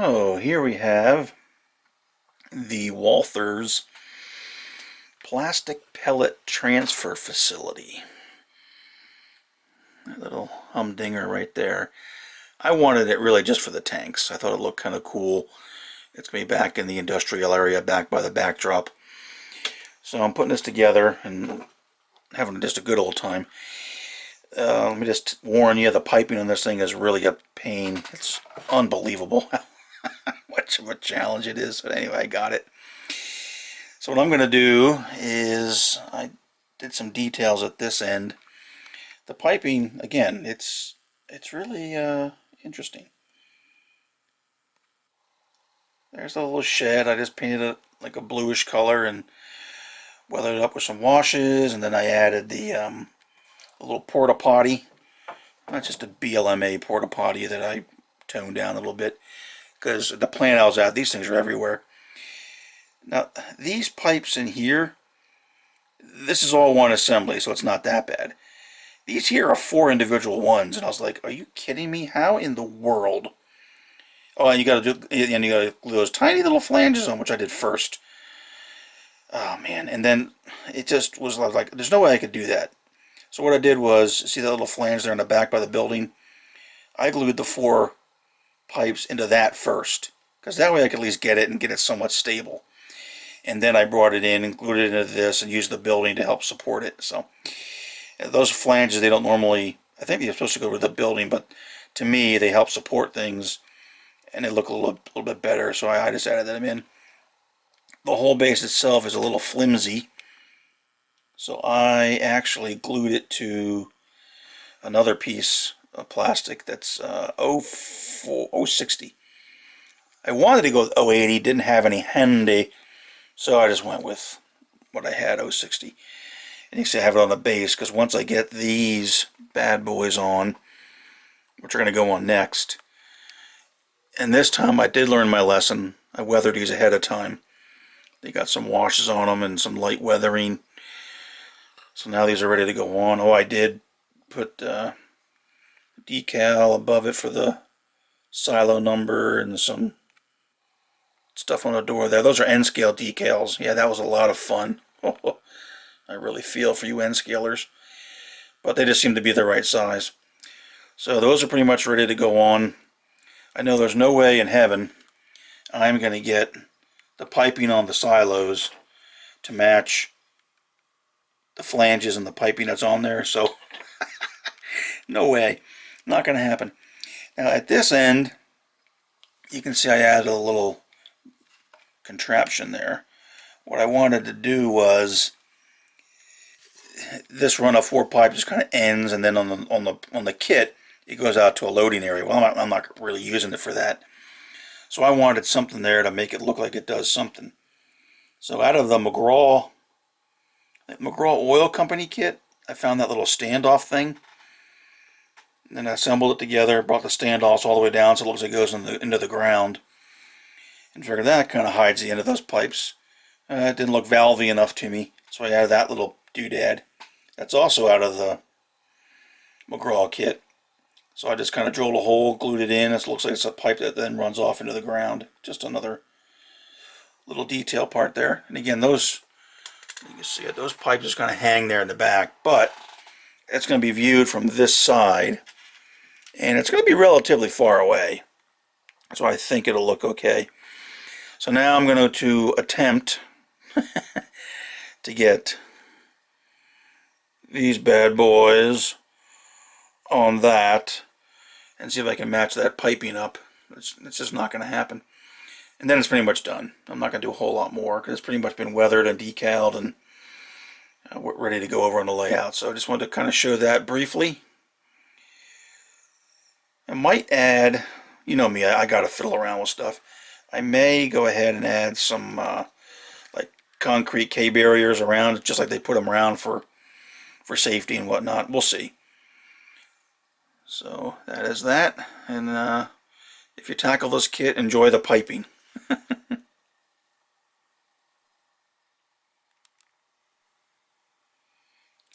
So here we have the Walthers plastic pellet transfer facility. That little humdinger right there. I wanted it really just for the tanks. I thought it looked kind of cool. It's going to be back in the industrial area, back by the backdrop. So I'm putting this together and having just a good old time. Let me just warn you, the piping on this thing is really a pain. It's unbelievable how much of a challenge it is. But anyway, I got it. So what I'm going to do is, I did some details at this end. The piping, again, it's really interesting. There's a little shed. I just painted it like a bluish color and weathered it up with some washes, and then I added the a little porta-potty. That's just a BLMA porta-potty that I toned down a little bit, because the plant I was at, these things are everywhere. Now, these pipes in here, this is all one assembly, so it's not that bad. These here are 4 individual ones, and I was like, are you kidding me? How in the world? Oh, and you got to glue those tiny little flanges on, which I did first. Oh, man. And then it just was like, there's no way I could do that. So what I did was, see that little flange there in the back by the building? I glued the 4 pipes into that first, because that way I could at least get it and get it somewhat stable. And then I brought it in and glued it into this and used the building to help support it. So those flanges, they don't normally, I think they're supposed to go with the building, but to me they help support things and they look a little bit better. So I just added them in. The whole base itself is a little flimsy, so I actually glued it to another piece of plastic that's 060. I wanted to go with 080, didn't have any handy, so I just went with what I had, 060. And you see I have it on the base, because once I get these bad boys on, which are going to go on next, and this time I did learn my lesson. I weathered these ahead of time. They got some washes on them and some light weathering. So now these are ready to go on. Oh, I did put decal above it for the silo number and some stuff on the door there. Those are N-scale decals. Yeah, that was a lot of fun. I really feel for you N-scalers. But they just seem to be the right size. So those are pretty much ready to go on. I know there's no way in heaven I'm going to get the piping on the silos to match the flanges and the piping that's on there, so no way, not going to happen. Now at this end, you can see I added a little contraption there. What I wanted to do was, this run of 4 pipes just kind of ends, and then on the kit it goes out to a loading area. Well, I'm not really using it for that, so I wanted something there to make it look like it does something. So out of the McGraw Oil Company kit, I found that little standoff thing. And then I assembled it together, brought the standoffs all the way down so it looks like it goes into the ground. And figured that kind of hides the end of those pipes. It didn't look valvey enough to me, so I added that little doodad. That's also out of the McGraw kit. So I just kind of drilled a hole, glued it in. It looks like it's a pipe that then runs off into the ground. Just another little detail part there. And again, those, you can see it, those pipes just kind of hang there in the back, but it's going to be viewed from this side, and it's going to be relatively far away, so I think it'll look okay. So now I'm going to attempt to get these bad boys on that and see if I can match that piping up. It's just not going to happen. And then it's pretty much done. I'm not going to do a whole lot more, because it's pretty much been weathered and decaled, and we're ready to go over on the layout. So I just wanted to kind of show that briefly. I might add, you know me, I got to fiddle around with stuff. I may go ahead and add some like concrete K-barriers around, just like they put them around for safety and whatnot. We'll see. So that is that. And if you tackle this kit, enjoy the piping.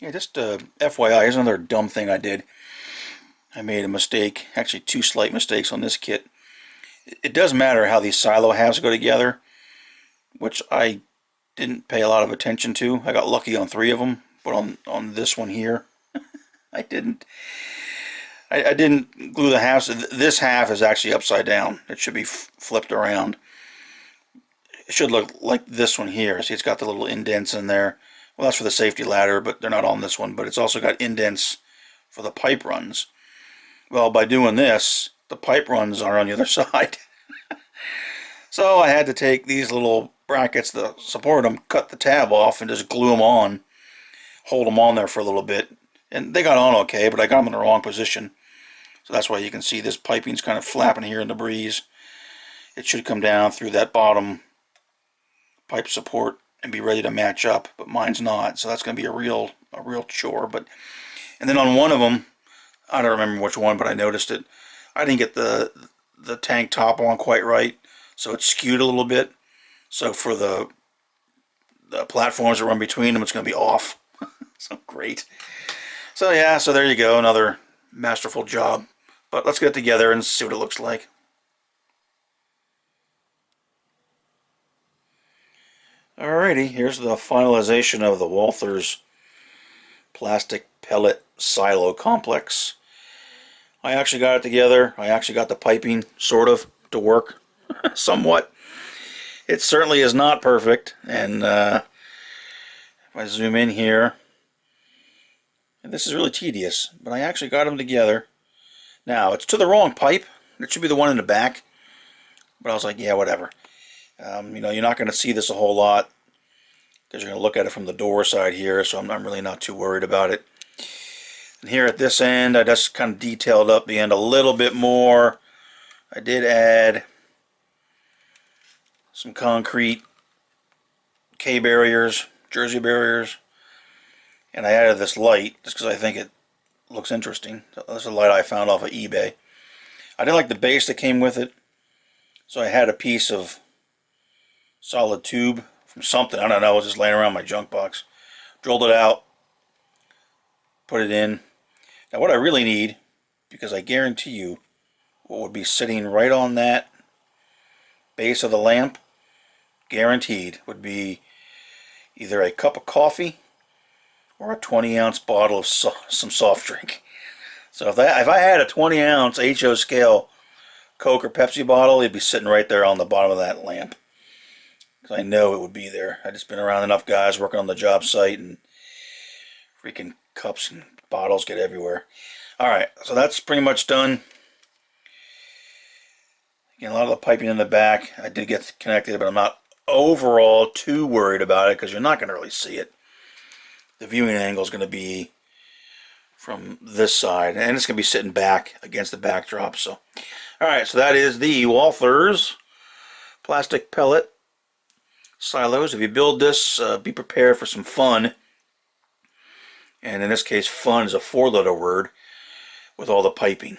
Yeah, just FYI, here's another dumb thing I did. I made a mistake, actually 2 slight mistakes on this kit. It does matter how these silo halves go together, which I didn't pay a lot of attention to. I got lucky on 3 of them, but on this one here, I didn't. I didn't glue the halves. This half is actually upside down. It should be flipped around. It should look like this one here. See, it's got the little indents in there. Well, that's for the safety ladder, but they're not on this one. But it's also got indents for the pipe runs. Well, by doing this, the pipe runs are on the other side. So I had to take these little brackets that support them, cut the tab off, and just glue them on. Hold them on there for a little bit. And they got on okay, but I got them in the wrong position. So that's why you can see this piping's kind of flapping here in the breeze. It should come down through that bottom pipe support and be ready to match up, but mine's not. So that's going to be a real chore. And then on one of them, I don't remember which one, but I noticed it. I didn't get the tank top on quite right, so it's skewed a little bit. So for the platforms that run between them, it's going to be off. So great. So yeah, so there you go, another masterful job. But let's get it together and see what it looks like. Alrighty, here's the finalization of the Walthers plastic pellet silo complex. I actually got it together. I actually got the piping sort of to work somewhat. It certainly is not perfect, and if I zoom in here, and this is really tedious, but I actually got them together. Now, it's to the wrong pipe. It should be the one in the back, but I was like, yeah, whatever. You know, you're not going to see this a whole lot because you're going to look at it from the door side here, so I'm really not too worried about it. And here at this end, I just kind of detailed up the end a little bit more. I did add some concrete K-barriers, Jersey barriers, and I added this light just because I think it looks interesting. This is a light I found off of eBay. I didn't like the base that came with it, so I had a piece of solid tube from something. I don't know, it was just laying around my junk box. Drilled it out, put it in. Now what I really need, because I guarantee you what would be sitting right on that base of the lamp, guaranteed, would be either a cup of coffee or a 20-ounce bottle of some soft drink. So if I had a 20-ounce HO scale Coke or Pepsi bottle, it'd be sitting right there on the bottom of that lamp. Because I know it would be there. I've just been around enough guys working on the job site, and freaking cups and bottles get everywhere. Alright, so that's pretty much done. Again, a lot of the piping in the back, I did get connected, but I'm not overall too worried about it because you're not going to really see it. The viewing angle is going to be from this side, and it's going to be sitting back against the backdrop. So, alright, so that is the Walthers plastic pellet silos. If you build this, be prepared for some fun. And in this case, fun is a 4-letter word with all the piping.